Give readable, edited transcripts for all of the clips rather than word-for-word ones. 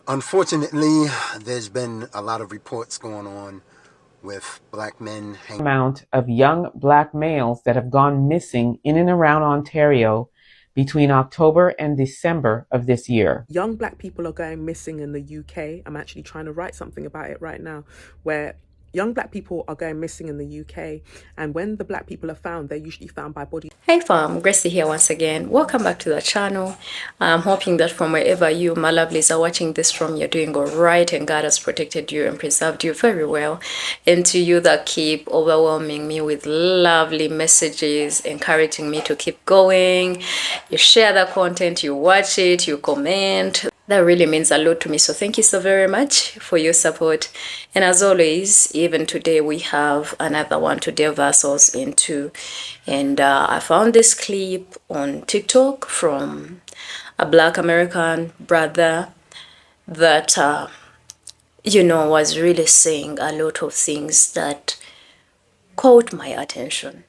Unfortunately, there's been a lot of reports going on with black men hanging. Amount of young black males that have gone missing in and around Ontario between October and December of this year. Young black people are going missing in the UK. I'm actually trying to write something about it right now, where young black people are going missing in the UK, and when the black people are found, they're usually found by body. Hey fam, Gracie here once again. Welcome back to the channel. I'm hoping that from wherever you, my lovelies, are watching this from, you're doing all right and God has protected you and preserved you very well. And to you that keep overwhelming me with lovely messages, encouraging me to keep going, you share the content, you watch it, you comment. That really means a lot to me. So thank you so very much for your support. And as always, even today we have another one to delve ourselves into. And I found this clip on TikTok from a Black American brother that, was really saying a lot of things that caught my attention.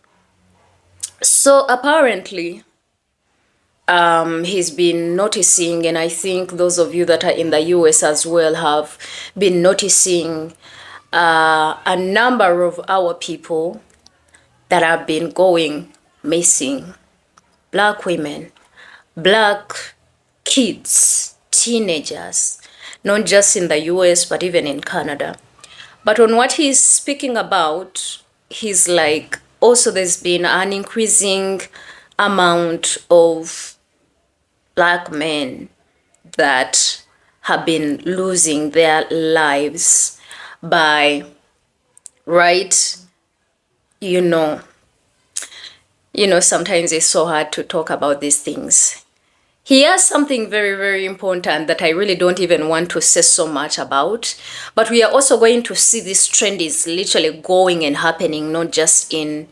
So apparently, he's been noticing, and I think those of you that are in the US as well have been noticing a number of our people that have been going missing. Black women, black kids, teenagers, not just in the US, but even in Canada. But on what he's speaking about, he's like, also there's been an increasing amount of black men that have been losing their lives by, right, sometimes it's so hard to talk about these things. He has something very, very important that I really don't even want to say so much about. But we are also going to see this trend is literally going and happening, not just in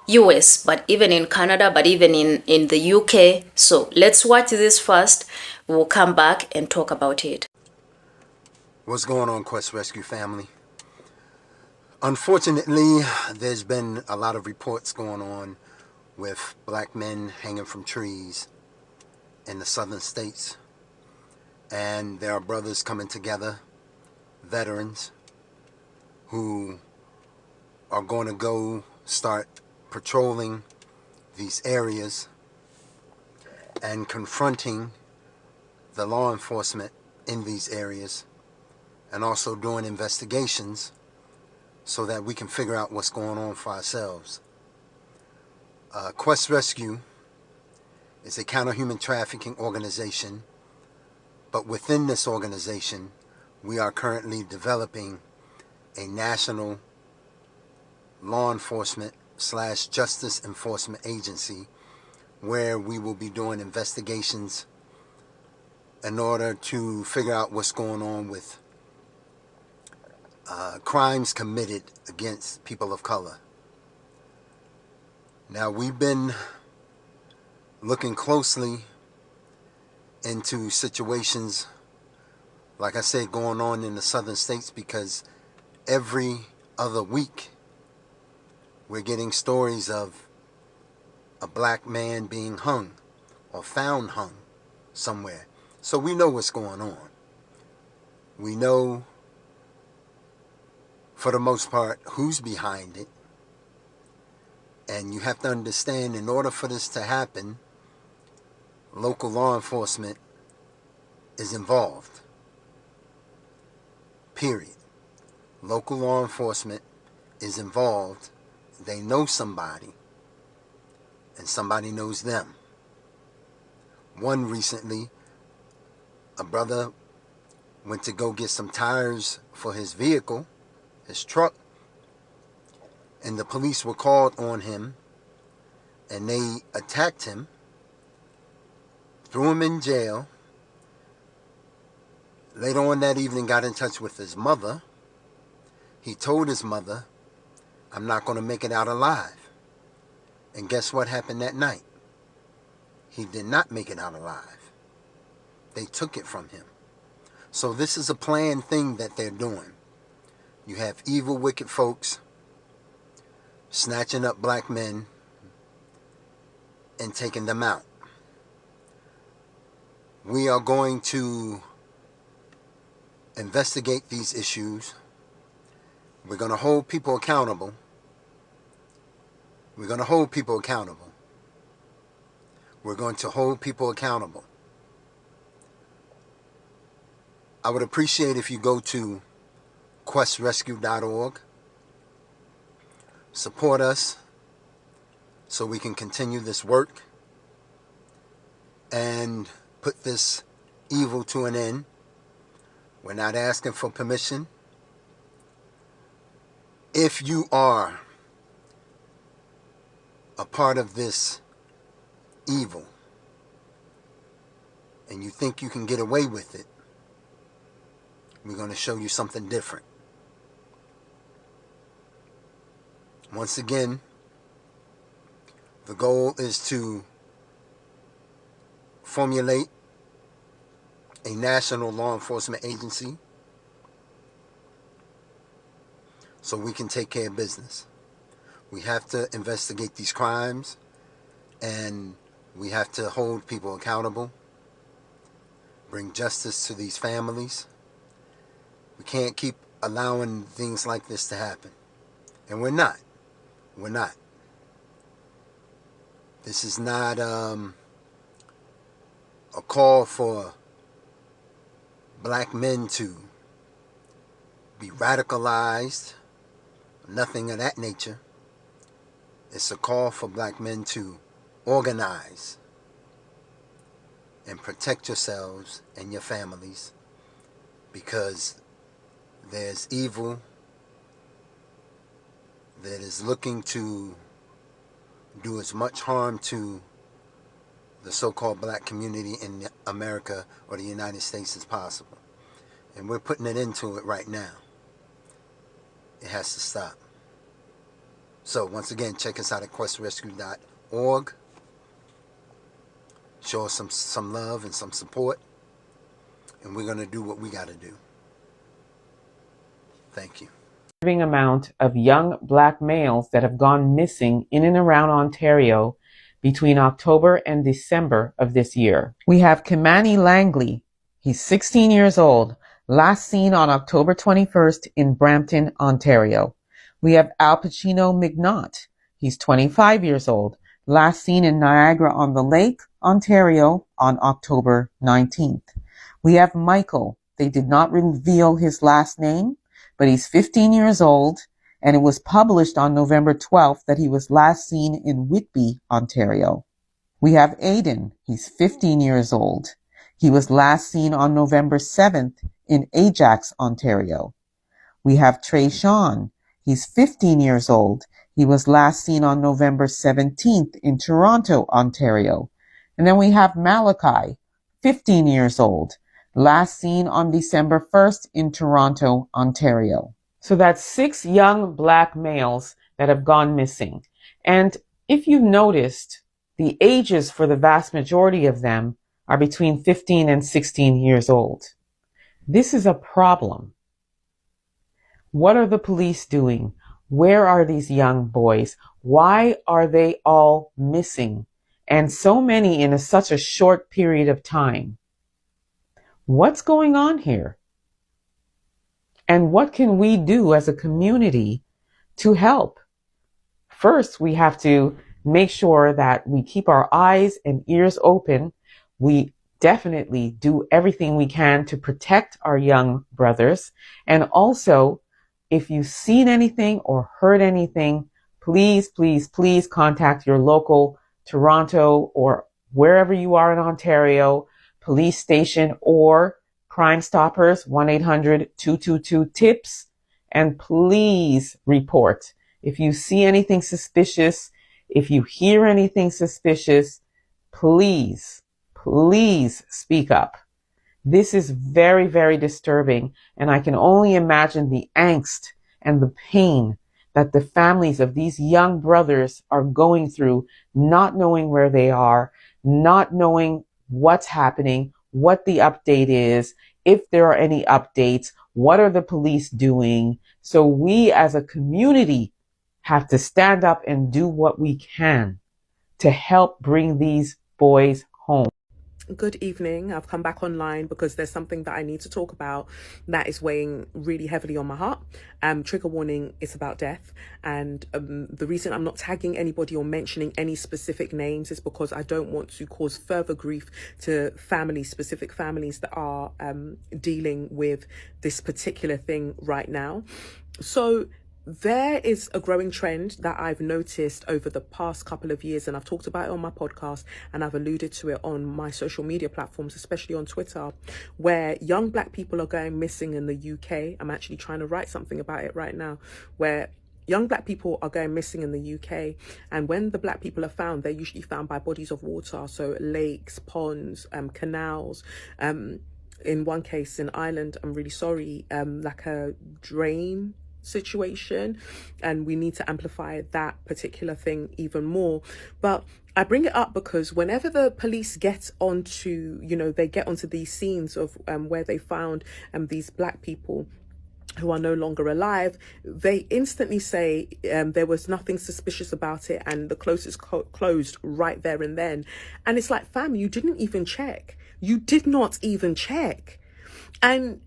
US, but even in Canada, but even in the UK. So let's watch this first. We'll come back and talk about it. What's going on, Quest Rescue family? Unfortunately, there's been a lot of reports going on with black men hanging from trees in the southern states. And there are brothers coming together, veterans, who are going to go start patrolling these areas and confronting the law enforcement in these areas, and also doing investigations so that we can figure out what's going on for ourselves. Quest Rescue is a counter-human trafficking organization, but within this organization, we are currently developing a national law enforcement / justice enforcement agency where we will be doing investigations in order to figure out what's going on with crimes committed against people of color. Now, we've been looking closely into situations, like I said, going on in the southern states, because every other week we're getting stories of a black man being hung or found hung somewhere. So we know what's going on. We know, for the most part, who's behind it. And you have to understand, in order for this to happen, local law enforcement is involved. Period. Local law enforcement is involved. They know somebody, and somebody knows them. One recently, a brother went to go get some tires for his vehicle, his truck, and the police were called on him, and they attacked him, threw him in jail. Later on that evening, got in touch with his mother. He told his mother, "I'm not going to make it out alive." And guess what happened that night? He did not make it out alive. They took it from him. So this is a planned thing that they're doing. You have evil, wicked folks snatching up black men and taking them out. We are going to investigate these issues. We're going to hold people accountable. We're going to hold people accountable. We're going to hold people accountable. I would appreciate if you go to questrescue.org. Support us so we can continue this work and put this evil to an end. We're not asking for permission. If you are a part of this evil and you think you can get away with it, we're going to show you something different. Once again, the goal is to formulate a national law enforcement agency so we can take care of business. We have to investigate these crimes, and we have to hold people accountable, bring justice to these families. We can't keep allowing things like this to happen. And we're not. We're not. This is not a call for black men to be radicalized, nothing of that nature. It's a call for black men to organize and protect yourselves and your families, because there's evil that is looking to do as much harm to the so-called black community in America or the United States as possible. And we're putting it into it right now. It has to stop. So once again, check us out at questrescue.org. Show us some love and some support. And we're going to do what we got to do. Thank you. Amount of young black males that have gone missing in and around Ontario between October and December of this year. We have Kimani Langley. He's 16 years old, last seen on October 21st in Brampton, Ontario. We have Al Pacino McNaught. He's 25 years old, last seen in Niagara-on-the-Lake, Ontario on October 19th. We have Michael. They did not reveal his last name, but he's 15 years old, and it was published on November 12th that he was last seen in Whitby, Ontario. We have Aiden. He's 15 years old. He was last seen on November 7th in Ajax, Ontario. We have Trey Sean. He's 15 years old. He was last seen on November 17th in Toronto, Ontario. And then we have Malachi, 15 years old, last seen on December 1st in Toronto, Ontario. So that's 6 young black males that have gone missing. And if you've noticed, the ages for the vast majority of them are between 15 and 16 years old. This is a problem. What are the police doing? Where are these young boys? Why are they all missing? And so many in such a short period of time. What's going on here? And what can we do as a community to help? First, we have to make sure that we keep our eyes and ears open. We definitely do everything we can to protect our young brothers. And also, if you've seen anything or heard anything, please, please, please contact your local Toronto or wherever you are in Ontario police station or Crime Stoppers, 1-800-222-TIPS, and please report. If you see anything suspicious, if you hear anything suspicious, please, please speak up. This is very, very disturbing, and I can only imagine the angst and the pain that the families of these young brothers are going through, not knowing where they are, not knowing what's happening, what the update is, if there are any updates, what are the police doing. So we as a community have to stand up and do what we can to help bring these boys home. Good evening. I've come back online because there's something that I need to talk about that is weighing really heavily on my heart. Trigger warning, it's about death. And the reason I'm not tagging anybody or mentioning any specific names is because I don't want to cause further grief to families, specific families that are dealing with this particular thing right now. So there is a growing trend that I've noticed over the past couple of years, and I've talked about it on my podcast and I've alluded to it on my social media platforms, especially on Twitter, where young black people are going missing in the UK. I'm actually trying to write something about it right now, where young black people are going missing in the UK. And when the black people are found, they're usually found by bodies of water, so lakes, ponds, canals. In one case in Ireland, I'm really sorry, like a drain situation, and we need to amplify that particular thing even more. But I bring it up because whenever the police get onto, they get onto these scenes of where they found these black people who are no longer alive, they instantly say there was nothing suspicious about it and the closest closed right there and then. And it's like, fam, you didn't even check. You did not even check. And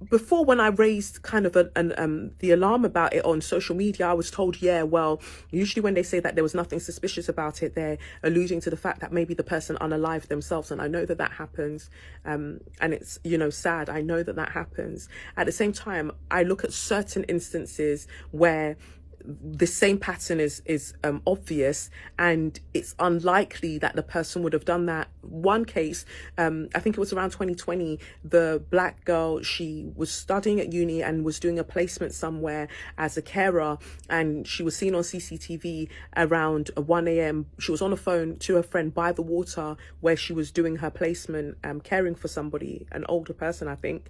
before, when I raised kind of the alarm about it on social media, I was told, yeah, well, usually when they say that there was nothing suspicious about it, they're alluding to the fact that maybe the person unalived themselves. And I know that happens. And it's, sad. I know that happens. At the same time, I look at certain instances where the same pattern is obvious, and it's unlikely that the person would have done that. One case, I think it was around 2020, the black girl, she was studying at uni and was doing a placement somewhere as a carer, and she was seen on CCTV around 1 a.m. She was on the phone to her friend by the water where she was doing her placement, caring for somebody, an older person, I think.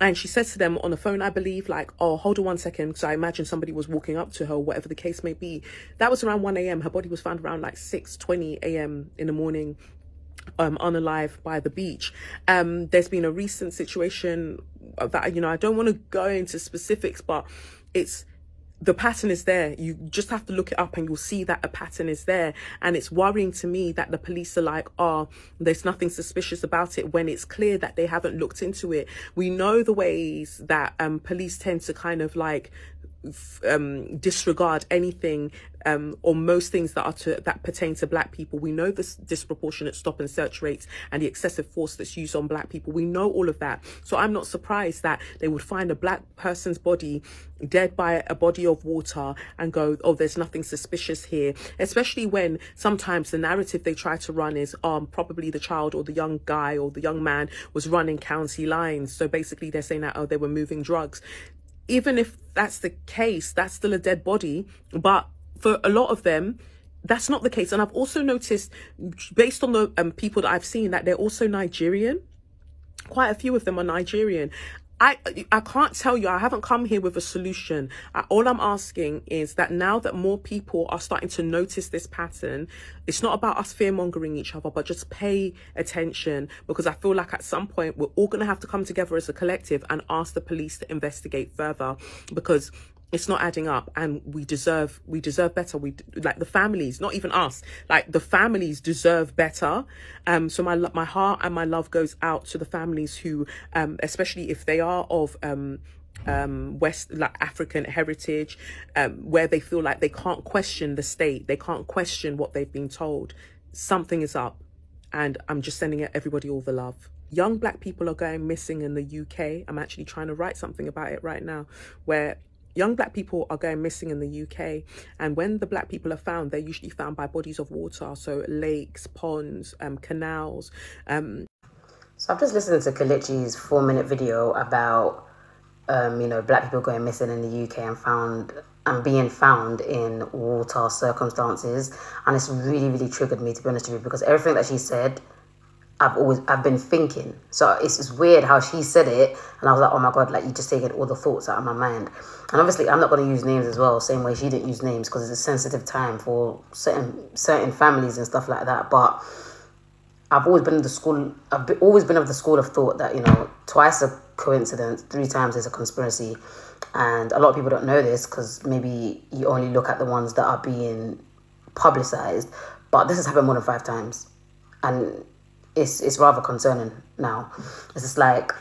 And she said to them on the phone, I believe, like, oh, hold on 1 second, because I imagine somebody was walking up to her, whatever the case may be. That was around 1 a.m. Her body was found around like 6:20 a.m. in the morning, unalive by the beach. There's been a recent situation that, I don't want to go into specifics, but the pattern is there. You just have to look it up and you'll see that a pattern is there. And it's worrying to me that the police are like, oh, there's nothing suspicious about it, when it's clear that they haven't looked into it. We know the ways that police tend to kind of like disregard anything or most things that pertain to black people. We know this disproportionate stop and search rates and the excessive force that's used on black people. We know all of that. So I'm not surprised that they would find a black person's body dead by a body of water and go, oh, there's nothing suspicious here, especially when sometimes the narrative they try to run is probably the child or the young guy or the young man was running county lines. So basically they're saying that, oh, they were moving drugs. Even if that's the case, that's still a dead body. But for a lot of them, that's not the case. And I've also noticed, based on the people that I've seen, that they're also Nigerian. Quite a few of them are Nigerian. I can't tell you, I haven't come here with a solution. All I'm asking is that now that more people are starting to notice this pattern, it's not about us fear-mongering each other, but just pay attention, because I feel like at some point we're all going to have to come together as a collective and ask the police to investigate further, because it's not adding up, and we deserve better. We, like, the families, not even us, like the families deserve better. So my heart and my love goes out to the families who, especially if they are of West, like African heritage, where they feel like they can't question the state, they can't question what they've been told. Something is up, and I'm just sending everybody all the love. Young black people are going missing in the UK. I'm actually trying to write something about it right now, where young black people are going missing in the UK. And when the black people are found, they're usually found by bodies of water, so lakes, ponds, canals. So I've just listened to Kelechi's 4-minute video about, black people going missing in the UK and being found in water circumstances. And it's really, really triggered me, to be honest with you, because everything that she said, I've been thinking. So it's weird how she said it, and I was like, oh my God, like, you just taken all the thoughts out of my mind. And obviously I'm not going to use names as well, same way she didn't use names, because it's a sensitive time for certain families and stuff like that. But I've always been of the school of thought that, twice a coincidence, 3 times is a conspiracy. And a lot of people don't know this because maybe you only look at the ones that are being publicized, but this has happened more than 5 times. And it's rather concerning now. It's just like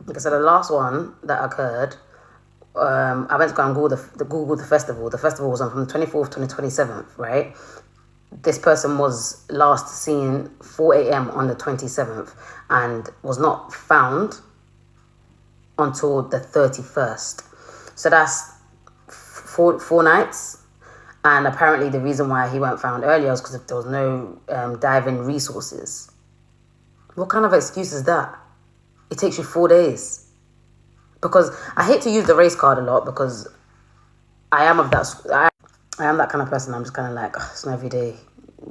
I said, the last one that occurred, I went to go and Google the festival. The festival was on from the 24th to the 27th, right? This person was last seen 4 a.m. on the 27th and was not found until the 31st. So that's four nights. And apparently the reason why he weren't found earlier was because there was no diving resources. What kind of excuse is that? It takes you 4 days. Because I hate to use the race card a lot because I am that kind of person. I'm just kind of like, it's not every day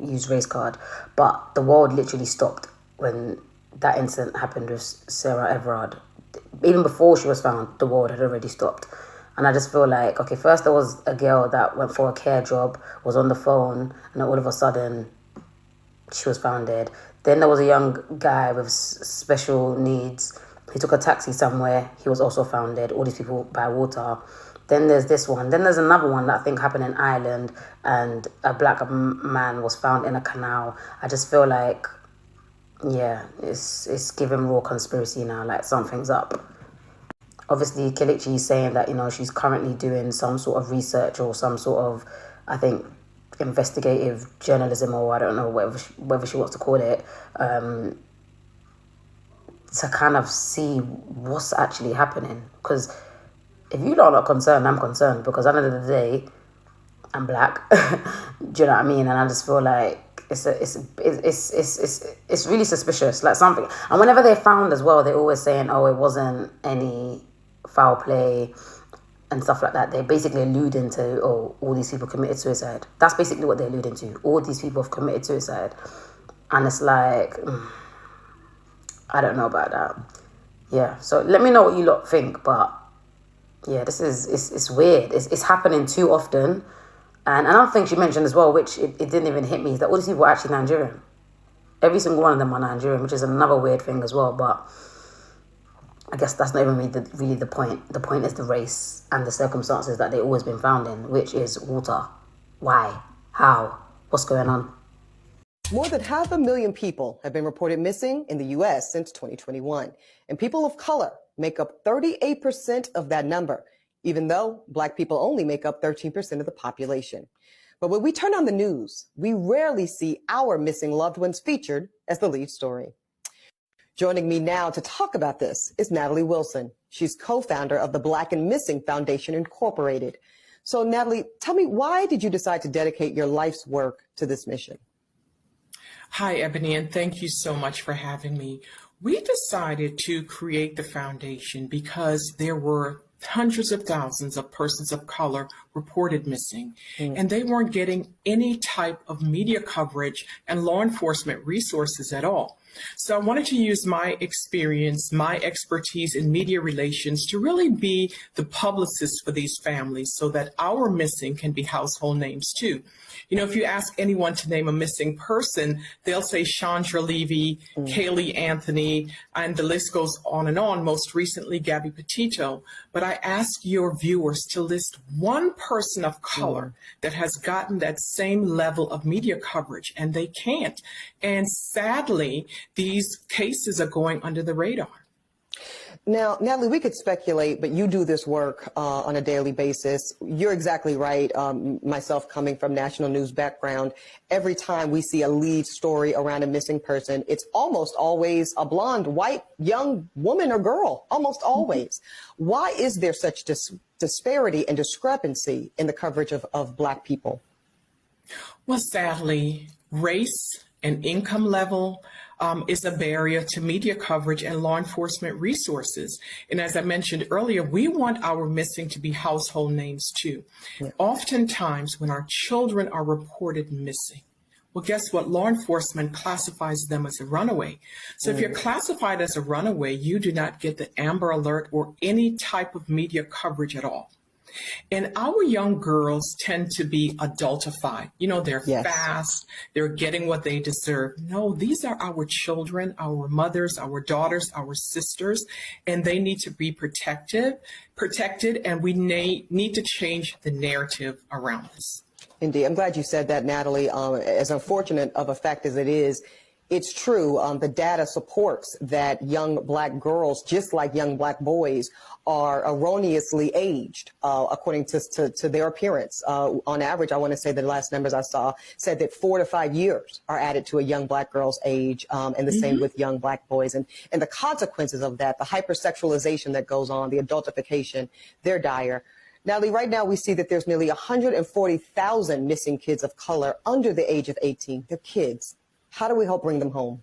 use race card. But the world literally stopped when that incident happened with Sarah Everard. Even before she was found, the world had already stopped. And I just feel like, okay, first there was a girl that went for a care job, was on the phone, and all of a sudden she was found dead. Then there was a young guy with special needs. He took a taxi somewhere. He was also found dead. All these people by water. Then there's this one. Then there's another one that I think happened in Ireland, and a black man was found in a canal. I just feel like, yeah, it's giving raw conspiracy now, like something's up. Obviously, Kelechi is saying that, she's currently doing some sort of research or some sort of, I think, investigative journalism, or I don't know, whatever she wants to call it, to kind of see what's actually happening. Because if you lot are not concerned, I'm concerned, because at the end of the day, I'm black. Do you know what I mean? And I just feel like it's really suspicious, like something. And whenever they're found as well, they're always saying, oh, it wasn't any foul play and stuff like that. They're basically alluding to, oh, all these people committed suicide. That's basically what they're alluding to. All these people have committed suicide. And it's like, I don't know about that. Yeah, so let me know what you lot think. But yeah, this is it's weird. It's happening too often. And another thing she mentioned as well, which it didn't even hit me, is that all these people are actually Nigerian. Every single one of them are Nigerian, which is another weird thing as well. But I guess that's not even really the point. The point is the race and the circumstances that they've always been found in, which is water. Why? How? What's going on? More than 500,000 people have been reported missing in the U.S. since 2021. And people of color make up 38% of that number, even though Black people only make up 13% of the population. But when we turn on the news, we rarely see our missing loved ones featured as the lead story. Joining me now to talk about this is Natalie Wilson. She's co-founder of the Black and Missing Foundation Incorporated. So Natalie, tell me, why did you decide to dedicate your life's work to this mission? Hi, Ebony, and thank you so much for having me. We decided to create the foundation because there were hundreds of thousands of persons of color reported missing, and they weren't getting any type of media coverage and law enforcement resources at all. So I wanted to use my experience, my expertise in media relations to really be the publicist for these families so that our missing can be household names too. If you ask anyone to name a missing person, they'll say Chandra Levy, Kaylee Anthony, and the list goes on and on, most recently Gabby Petito. But I ask your viewers to list one person of color that has gotten that same level of media coverage, and they can't. And sadly, these cases are going under the radar. Now, Natalie, we could speculate, but you do this work on a daily basis. You're exactly right. Myself coming from national news background, every time we see a lead story around a missing person, it's almost always a blonde, white, young woman or girl, almost always. Why is there such disparity and discrepancy in the coverage of Black people? Well, sadly, race and income level is a barrier to media coverage and law enforcement resources. And as I mentioned earlier, we want our missing to be household names too. Yeah. Oftentimes when our children are reported missing, well, guess what? Law enforcement classifies them as a runaway. So if you're classified as a runaway, you do not get the Amber Alert or any type of media coverage at all. And our young girls tend to be adultified. They're fast, they're getting what they deserve. No, these are our children, our mothers, our daughters, our sisters, and they need to be protected, and we need to change the narrative around this. Indeed. I'm glad you said that, Natalie. As unfortunate of a fact as it is, It's true. The data supports that young black girls, just like young black boys, are erroneously aged according to their appearance. On average, I want to say the last numbers I saw said that 4 to 5 years are added to a young black girl's age, and the same with young black boys. And the consequences of that, the hypersexualization that goes on, the adultification, they're dire. Natalie, right now we see that there's nearly 140,000 missing kids of color under the age of 18. They're kids. How do we help bring them home?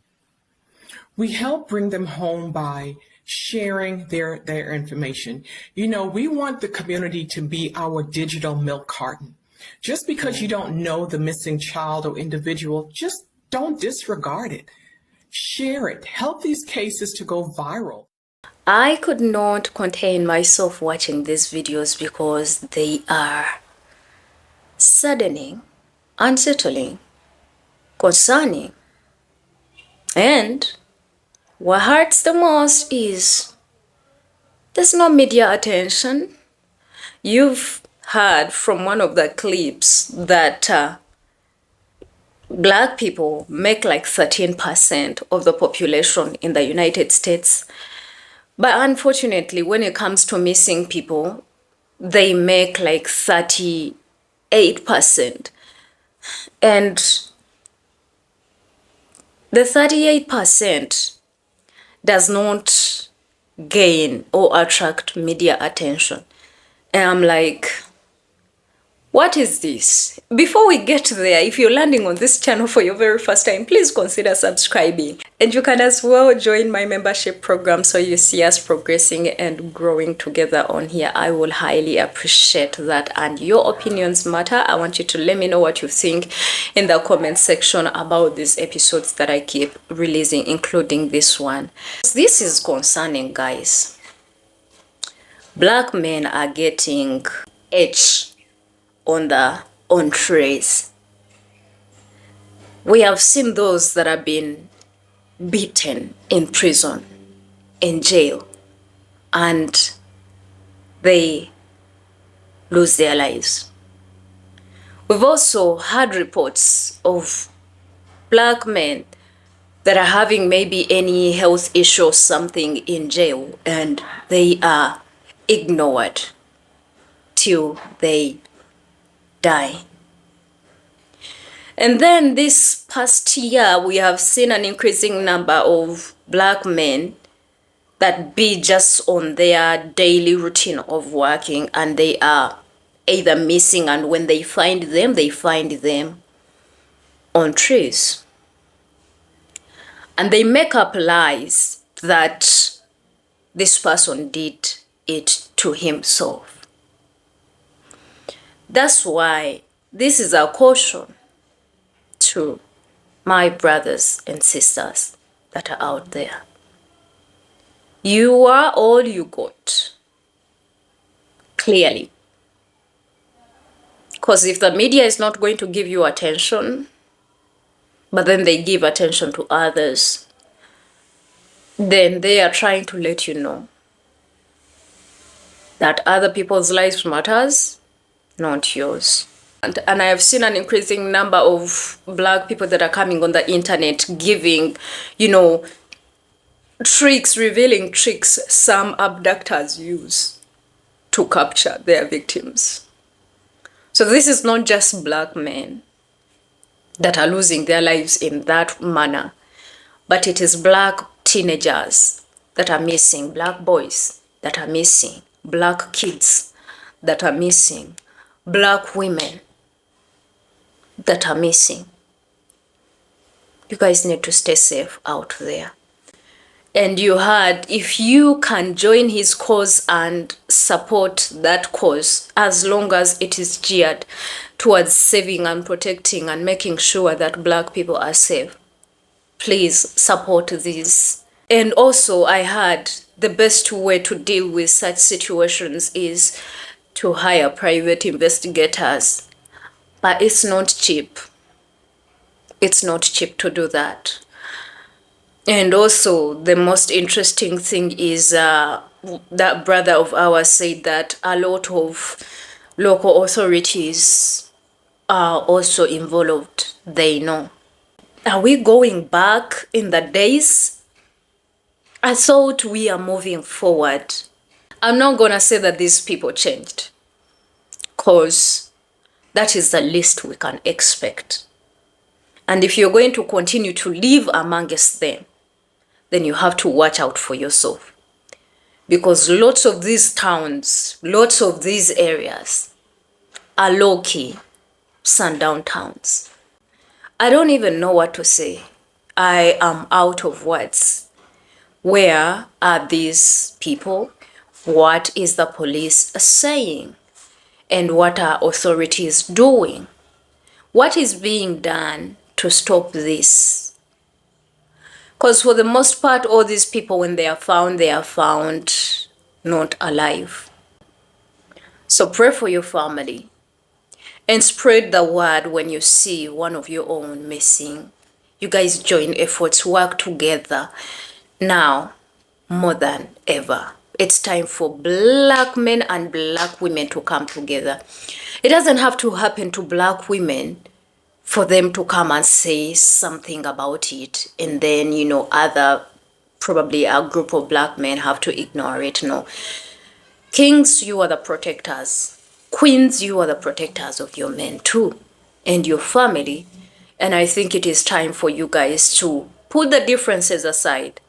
We help bring them home by sharing their information. You know, we want the community to be our digital milk carton. Just because you don't know the missing child or individual, just don't disregard it. Share it. Help these cases to go viral. I could not contain myself watching these videos because they are saddening, unsettling, concerning. And what hurts the most is there's no media attention. You've heard from one of the clips that black people make like 13% of the population in the United States. But unfortunately, when it comes to missing people, they make like 38%. And the 38% does not gain or attract media attention. And I'm like, what is this? Before we get there, if you're landing on this channel for your very first time, please consider subscribing. And you can as well join my membership program so you see us progressing and growing together on here. I will highly appreciate that. And your opinions matter. I want you to let me know what you think in the comment section about these episodes that I keep releasing, including this one. This is concerning, guys. Black men are getting H on trays. We have seen those that have been beaten in prison, in jail, and they lose their lives. We've also had reports of black men that are having maybe any health issue or something in jail, and they are ignored till they die. And then this past year, we have seen an increasing number of black men that be just on their daily routine of working, and they are either missing, and when they find them on trees. And they make up lies that this person did it to himself. That's why this is a caution to my brothers and sisters that are out there. You are all you got, clearly. Because if the media is not going to give you attention, but then they give attention to others, then they are trying to let you know that other people's lives matters, not yours. And I have seen an increasing number of black people that are coming on the internet giving, you know, tricks, revealing tricks some abductors use to capture their victims. So this is not just black men that are losing their lives in that manner, but it is black teenagers that are missing, black boys that are missing, black kids that are missing, black women that are missing. You guys need to stay safe out there. And you heard, if you can join his cause and support that cause, as long as it is geared towards saving and protecting and making sure that black people are safe, please support this. And also, I heard the best way to deal with such situations is to hire private investigators. But it's not cheap. It's not cheap to do that. And also, the most interesting thing is that brother of ours said that a lot of local authorities are also involved. They know. Are we going back in the days? I thought we are moving forward. I'm not gonna say that these people changed, because that is the least we can expect. And if you're going to continue to live amongst them, then you have to watch out for yourself. Because lots of these towns, lots of these areas are low-key sundown towns. I don't even know what to say. I am out of words. Where are these people? What is the police saying? And what are authorities doing? What is being done to stop this? Because for the most part, all these people, when they are found not alive. So pray for your family and spread the word when you see one of your own missing. You guys join efforts, work together. Now, more than ever, it's time for black men and black women to come together. It doesn't have to happen to black women for them to come and say something about it, and then, probably a group of black men have to ignore it. No. Kings, you are the protectors. Queens, you are the protectors of your men too, and your family. And I think it is time for you guys to put the differences aside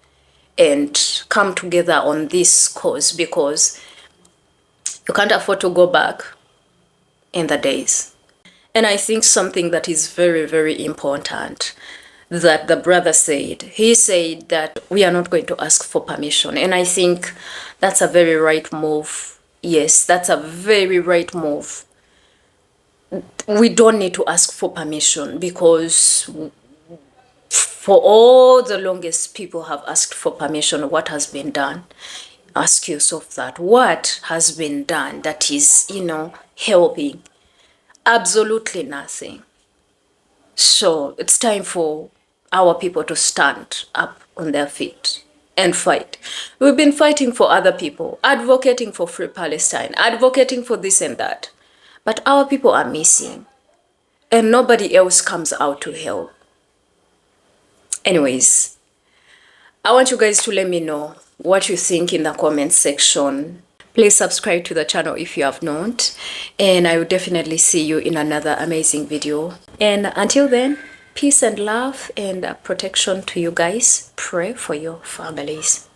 and come together on this cause, because you can't afford to go back in the days. And I think something that is very, very important that the brother said, he said that we are not going to ask for permission. And I think that's a very right move. Yes, that's a very right move. We don't need to ask for permission, because for all the longest people have asked for permission. What has been done? Ask yourself that. What has been done that is, helping? Absolutely nothing. So it's time for our people to stand up on their feet and fight. We've been fighting for other people, advocating for free Palestine, advocating for this and that. But our people are missing, and nobody else comes out to help. Anyways, I want you guys to let me know what you think in the comment section. Please subscribe to the channel if you have not, and I will definitely see you in another amazing video. And until then, peace and love and protection to you guys. Pray for your families.